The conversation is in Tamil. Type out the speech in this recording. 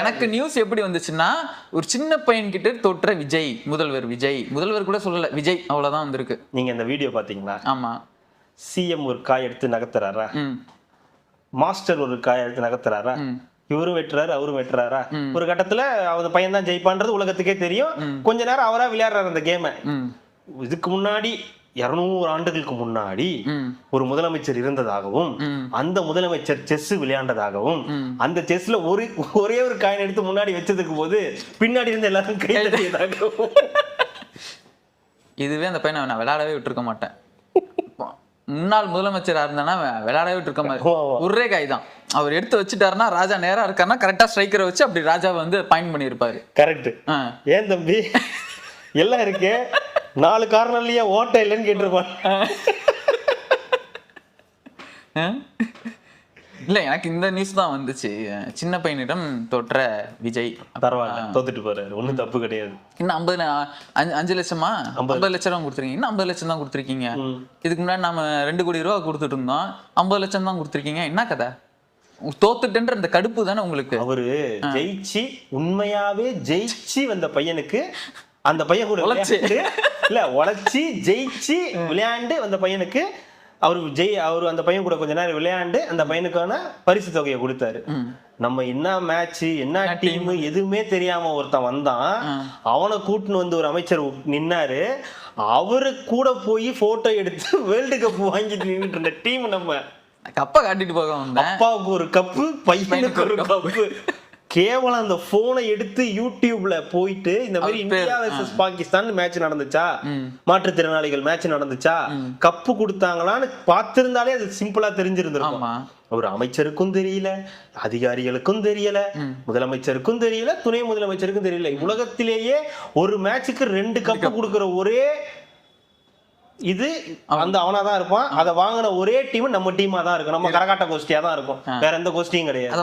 எனக்கு நியூஸ் எப்படி வந்துச்சுன்னா ஒரு சின்ன பையன் கிட்ட தோற்ற விஜய் முதல்வர் கூட சொல்லல, விஜய் அவ்வளவுதான் வந்திருக்கு. நீங்க இந்த வீடியோ பாத்தீங்களா? ஆமா. சிஎம் ஒரு காய் எடுத்து நகர்த்துறாரா, மாஸ்டர் ஒரு காய் எடுத்து நகர்த்துறாரா, இவரும் வெட்டுறாரு அவரும் வெட்டுறாரா. ஒரு கட்டத்துல அந்த பையன் தான் ஜெயிப்பான்றது உலகத்துக்கே தெரியும். கொஞ்ச நேரம் அவரா விளையாடுறாரு அந்த கேமை. இதுக்கு முன்னாடி 200 ஆண்டுகளுக்கு முன்னாடி ஒரு முதலமைச்சர் இருந்ததாகவும் அந்த முதலமைச்சர் செஸ் விளையாண்டதாகவும் அந்த செஸ்ல ஒரே ஒரு காயின் எடுத்து முன்னாடி வச்சதுக்கு போது பின்னாடி இருந்த எல்லாரும் கை தட்டியதாகவும். இதுவே அந்த பையனை நான் விளையாடவே விட்டுருக்க மாட்டேன். முன்னாள் முதலமைச்சரா இருந்தானா விளையாடவே விட்டுருக்க மாதிரி. ஒரே காய் தான் அவர் எடுத்து வச்சுட்டாருன்னா, ராஜா நேரா இருக்காருன்னா கரெக்டா ஸ்ட்ரைக்கரை வச்சு அப்படி ராஜாவை வந்து பாயிண்ட் பண்ணிருப்பாரு. கரெக்ட். ஏன் தம்பி எல்லாம் இருக்கு, 4 கார்னர்லயே ஓட்ட இல்லைன்னு கேட்டிருப்பான். இல்ல எனக்கு இந்த நியூஸ் தான் வந்துச்சு. சின்ன பையனிடம் தோற்ற விஜய். பரவாயில்ல, தோத்துட்டு போறாரு, ஒன்னும் தப்பு கிடையாது. இன்னும் 5 லட்சமா 50 லட்சம் கொடுத்துருக்கீங்க. இன்னும் 50 லட்சம் தான் கொடுத்துருக்கீங்க. இதுக்கு முன்னாடி நாம 2 கோடி ரூபா கொடுத்துட்டு இருந்தோம், 50 லட்சம் தான் கொடுத்துருக்கீங்க. என்ன கதை? தோத்துட்டுன்ற அந்த கடுப்பு தானே உங்களுக்கு. அவரு ஜெயிச்சு உண்மையாவே ஜெயிச்சு வந்த பையனுக்கு அந்த பையன் கூட உழைச்சி ஜெயிச்சு விளையாண்டு வந்த பையனுக்கு அவர் அந்த பையன் கூட கொஞ்ச நேரம் விளையாண்டு அந்த பையனுக்கான பரிசு தொகையை கொடுத்தாரு. நம்ம என்ன மேட்ச் என்ன டீம் எதுவுமே தெரியாம ஒருத்தன் வந்தான், அவனை கூட்டுன்னு வந்து ஒரு அமைச்சர் நின்னாரு. அவரு கூட போய் போட்டோ எடுத்து வேர்ல்டு கப் வாங்கிட்டு நின்றுட்டு இருந்த டீம். நம்ம கப்பை காட்டிட்டு போக, அப்பாவுக்கு ஒரு கப்பு பையனுக்கு ஒரு கப்பு. கேவலம் அந்த போனை எடுத்து யூடியூப்ல போயிட்டு இந்த மாதிரி இந்தியா வெர்சஸ் பாகிஸ்தான் மேட்ச் நடந்துச்சா, மாற்றுத்திறனாளிகள் மேட்ச் நடந்துச்சா, கப்பு கொடுத்தாங்களான்னு பார்த்திருந்தாலே அது சிம்பிளா தெரிஞ்சிருந்திருக்கும். ஒரு அமைச்சருக்கும் தெரியல, அதிகாரிகளுக்கும் தெரியல, முதலமைச்சருக்கும் தெரியல, துணை முதலமைச்சருக்கும் தெரியல. உலகத்திலேயே ஒரு மேட்சுக்கு 2 கப்பு கொடுக்கிற ஒரே இது அந்த அவனாதான் இருப்பான். அதை வாங்கின ஒரே டீம் நம்ம டீமா தான் இருக்கும். நம்ம கரகாட்ட கோஷ்டியா தான் இருக்கும், வேற எந்த கோஷ்டியும் கிடையாது.